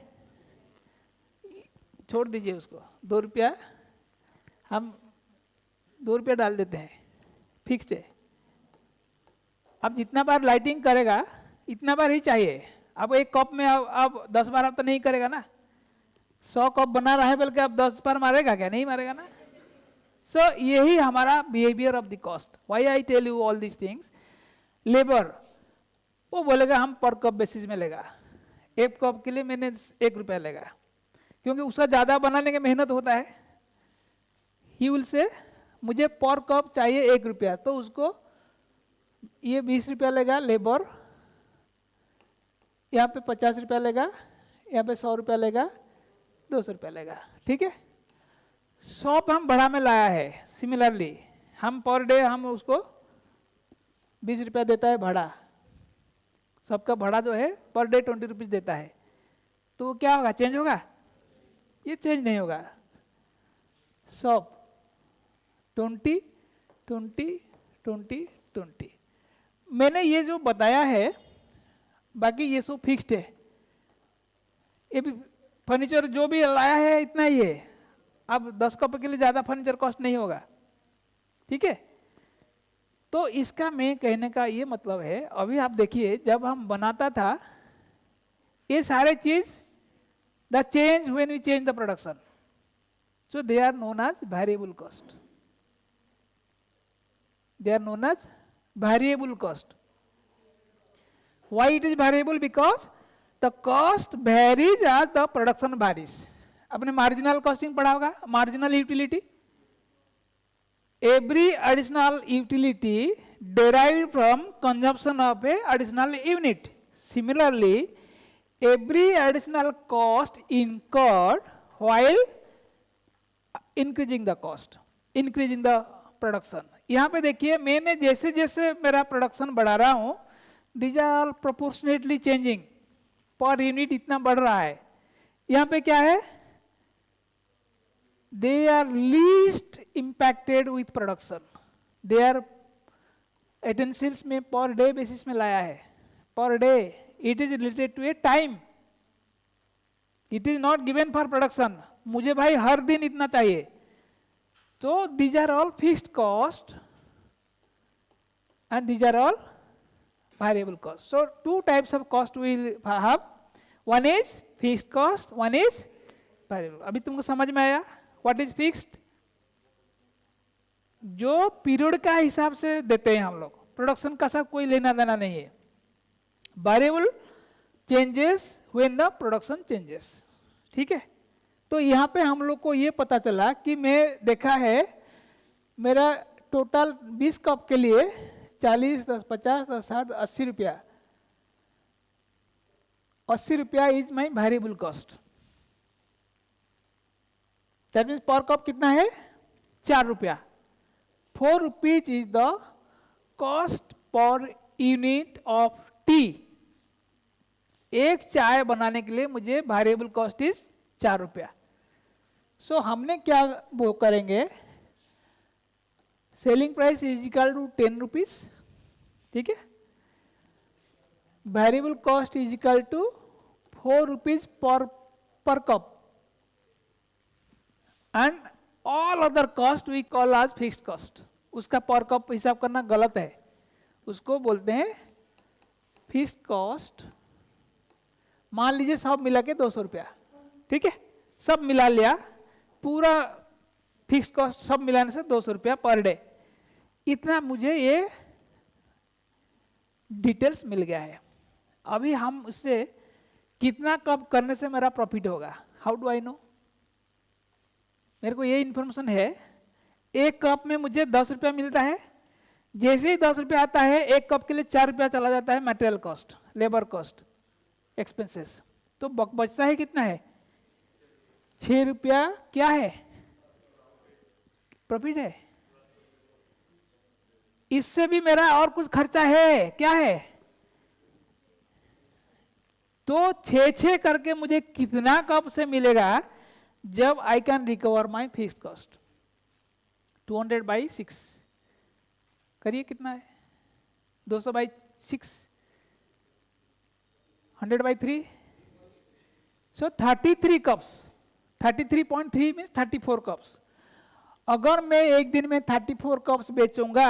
छोड़ दीजिए उसको, 2 रुपया हम 2 रुपया डाल देते हैं, फिक्स्ड है। अब जितना बार लाइटिंग करेगा इतना बार ही चाहिए। अब एक कप में अब 10 बार अब तो नहीं करेगा ना, 100 कप बना रहा है बल्कि अब 10 बार मारेगा क्या? नहीं मारेगा ना। सो यही हमारा behaviour of the cost. Why I tell you all this things. Labour वो बोलेगा हम पर कप बेसिस में लेगा, एक कप के लिए मैंने 1 रुपया लेगा, क्योंकि उसका ज़्यादा बनाने की मेहनत होता है। ही विल से मुझे पर कप चाहिए 1 रुपया, तो उसको ये 20 रुपया लेगा लेबर, यहाँ पे 50 रुपया लेगा, यहाँ पे 100 रुपया लेगा, 200 रुपया लेगा, ठीक है। शॉप हम भाड़ा में लाया है, सिमिलरली हम पर डे हम उसको 20 रुपया देता है भाड़ा, सबका भाड़ा जो है पर डे 20 रुपीज़ देता है, तो क्या होगा? चेंज होगा? ये चेंज नहीं होगा। शॉप 20 20 20 20, मैंने ये जो बताया है बाकी ये सब फिक्स्ड है। ये भी फर्नीचर जो भी लाया है इतना ही है, अब 10 कप के लिए ज़्यादा फर्नीचर कॉस्ट नहीं होगा, ठीक है। तो इसका मैं कहने का ये मतलब है, अभी आप देखिए जब हम बनाता था ये सारे चीज the change when we change the production, so they are known as variable cost, they are known as variable cost. Why it is variable? Because the cost varies as the production varies. आपने marginal costing पढ़ा होगा, marginal utility. Every additional utility derived from consumption of a additional unit. Similarly, every additional cost incurred while increasing the cost, increasing the production. यहाँ पे देखिए मैंने जैसे जैसे मेरा प्रोडक्शन बढ़ा रहा हूँ, these are all proportionately changing, per unit इतना बढ़ रहा है। यहाँ पे क्या है? They are least impacted with production. They are utensils में per day basis में लाया है, per day. It is related to a time. It is not given for production. मुझे भाई हर दिन इतना चाहिए, तो these are all fixed cost and these are all variable costs. So two types of cost we will have. One is fixed cost, one is variable. अभी तुमको समझ में आया what is fixed? जो पीरियड का हिसाब से देते हैं हम लोग, प्रोडक्शन का सब कोई लेना देना नहीं है. Variable changes when the production changes. ठीक है. तो यहाँ पे हम लोग को ये पता चला कि मैं देखा है मेरा टोटल 20 कप के लिए 40, 10, 50, 10, 60, 80 रुपया. 80 रुपया is my variable cost. That means पर कप कितना है? 4 रुपया. 4 rupees is the cost per unit of T. एक चाय बनाने के लिए मुझे वेरिएबल कॉस्ट इज 4 रुपया. सो हमने क्या वो करेंगे, selling price is equal to 10 rupees. ठीक है. Variable cost is equal to 4 rupees per cup and all other cost we call as fixed cost. उसका पर कप हिसाब करना गलत है, उसको बोलते हैं फिक्स्ड कॉस्ट. मान लीजिए सब मिला के 200 रुपया. ठीक है. सब मिला लिया, पूरा फिक्स्ड कॉस्ट सब मिलाने से 200 रुपया पर डे. इतना मुझे ये डिटेल्स मिल गया है. अभी हम उससे कितना कप करने से मेरा प्रॉफिट होगा, हाउ डू आई नो? मेरे को ये इंफॉर्मेशन है, एक कप में मुझे 10 रुपया मिलता है. जैसे ही 10 रुपया आता है, एक कप के लिए 4 रुपया चला जाता है material cost, labour cost, expenses. तो बचता है कितना है? 6 रुपया. क्या है? प्रॉफिट है. इससे भी मेरा और कुछ खर्चा है. क्या है? तो 6 करके मुझे कितना कप से मिलेगा जब I can recover my fixed cost? 200/6 करिए. कितना है? 200/6, 100/3. सो 33 कप्स. 33.3 means 34 cups. अगर मैं एक दिन में 34 कप्स बेचूंगा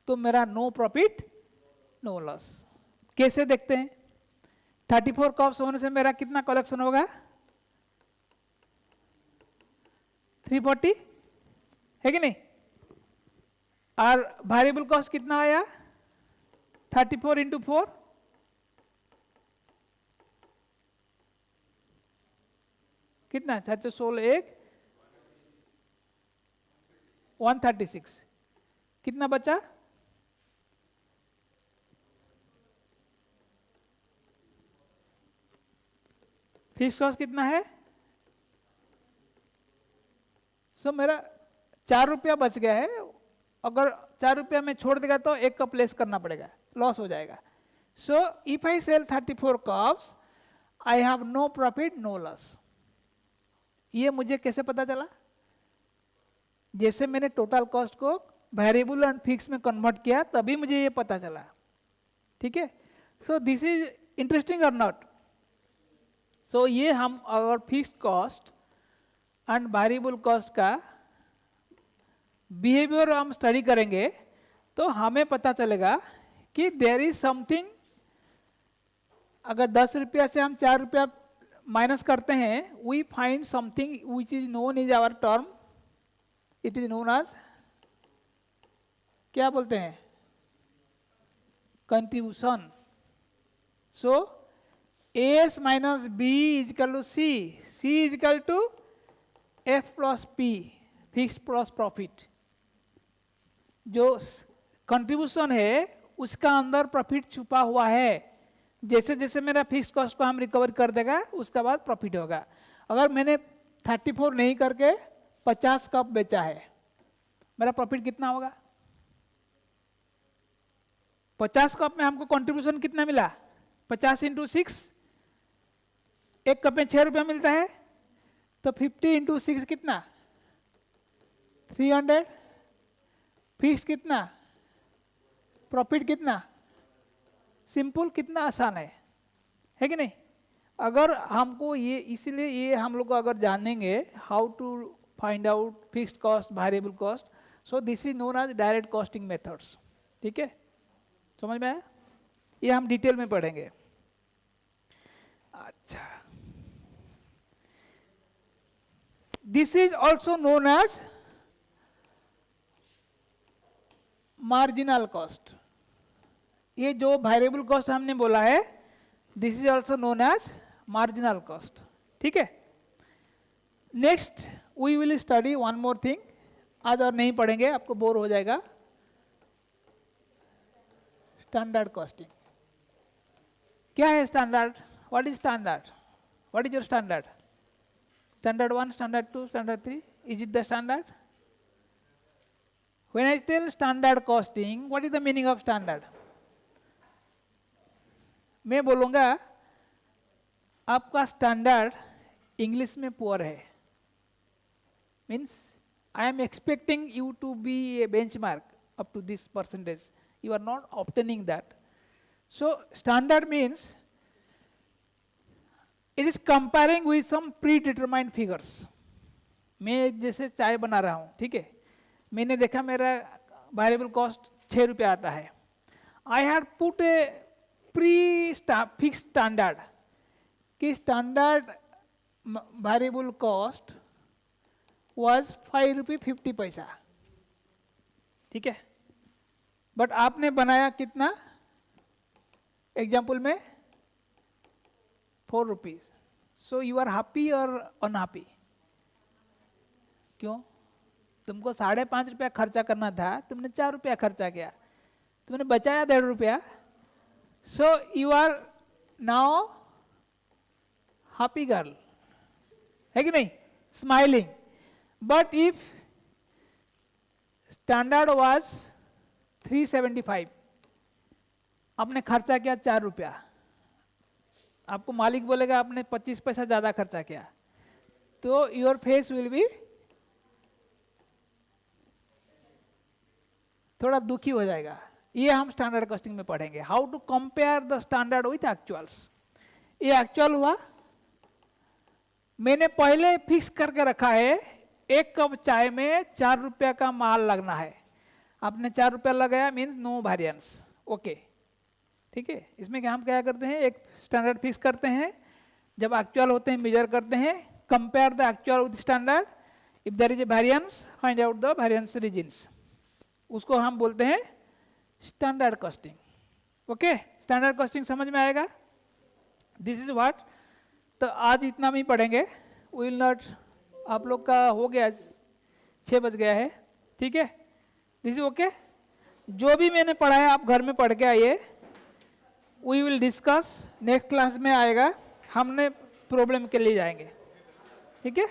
तो मेरा नो प्रॉफिट नो लॉस. कैसे देखते हैं? 34 कप्स होने से मेरा कितना कलेक्शन होगा? 340 है कि नहीं? और वेरिएबल कॉस्ट कितना आया? 34 इंटू 4 कितना? 416 1 136. कितना बचा? फिक्स्ड कॉस्ट कितना है? सो मेरा 4 रुपया बच गया है. अगर 4 रुपया में छोड़ देगा तो एक कप लेस करना पड़ेगा, लॉस हो जाएगा. So if I sell 34 cups I have no profit no loss. ये मुझे कैसे पता चला? जैसे मैंने टोटल कॉस्ट को वेरिएबल एंड फिक्स में कन्वर्ट किया तभी मुझे ये पता चला. ठीक है. सो दिस इज इंटरेस्टिंग और नॉट? सो ये हम अगर fixed cost and variable cost का बिहेवियर हम स्टडी करेंगे तो हमें पता चलेगा कि देयर इज समथिंग. अगर 10 रुपया से हम 4 रुपया माइनस करते हैं, we find something which is known is our term. It is known as, क्या बोलते हैं? Contribution. So S minus B is equal to C. C is equal to F plus P, fixed plus profit. जो contribution है उसका अंदर profit छुपा हुआ है. जैसे जैसे मेरा फिक्स्ड कॉस्ट को हम रिकवर कर देगा उसके बाद प्रॉफिट होगा. अगर मैंने 34 नहीं करके 50 कप बेचा है, मेरा प्रॉफिट कितना होगा? 50 कप में हमको कंट्रीब्यूशन कितना मिला? 50 इंटू 6. एक कप में 6 रुपया मिलता है तो 50 इंटू 6 कितना? 300. फिक्स कितना? प्रॉफिट कितना? सिंपल. कितना आसान है कि नहीं? अगर हमको ये, इसलिए ये हम लोग को अगर जानेंगे how to find out fixed cost, variable cost, so this is known as direct costing methods. ठीक है. समझ में आया? ये हम डिटेल में पढ़ेंगे। अच्छा, this is also known as marginal cost. ये जो वेरिएबल कॉस्ट हमने बोला है, this is also known as marginal cost. ठीक है, next we will study one more thing. आज और नहीं पढ़ेंगे, आपको बोर हो जाएगा। Standard costing. क्या है standard? What is standard? What is your standard? Standard 1, standard 2, standard 3, is it the standard? When I tell standard costing, what is the meaning of standard? मैं बोलूँगा आपका स्टैंडर्ड इंग्लिश में poor है, means I am expecting you to be a benchmark up to this percentage, you are not obtaining that. So standard means it is comparing with some predetermined figures. मैं जैसे चाय बना रहा हूँ, ठीक है, मैंने देखा मेरा वेरिएबल कॉस्ट 6 रुपये आता है। I had put A pre fix standard कि स्टैंडर्ड वेरिएबल कॉस्ट वाज 5 रुपये 50 पैसा, ठीक है, बट आपने बनाया कितना? एग्जाम्पल में 4 rupees. So you are happy और अनहैप्पी? क्यों? तुमको 5.5 रुपया खर्चा करना था, तुमने 4 रुपया खर्चा किया, तुमने बचाया 1.5 रुपया। So you are now happy girl, है कि नहीं? Smiling. But if standard was 375, आपने खर्चा किया 4 रुपया, आपको मालिक बोलेगा आपने 25 पैसा ज़्यादा खर्चा किया, तो योर फेस विल बी थोड़ा दुखी हो जाएगा। ये हम स्टैंडर्ड कॉस्टिंग में पढ़ेंगे, how to compare the standard with actuals. ये एक्चुअल हुआ, मैंने पहले फिक्स करके रखा है 1 कप चाय में 4 रुपया का माल लगना है, आपने 4 रुपया लगाया, मीन्स नो वेरिएंस, ओके, ठीक है। इसमें क्या हम क्या करते हैं, एक स्टैंडर्ड फिक्स करते हैं, जब एक्चुअल होते हैं मेजर करते हैं, compare the actual with standard, if there is a variance find out the variance reasons, उसको हम बोलते हैं standard costing. Okay, standard costing समझ में आएगा? This is what. तो आज इतना भी पढ़ेंगे, विल नॉट, आप लोग का हो गया 6 बज गया है, ठीक है, दिस इज ओके। जो भी मैंने पढ़ाया आप घर में पढ़ के आइए, we will discuss, next class में आएगा, हमने प्रॉब्लम के लिए जाएंगे, ठीक है।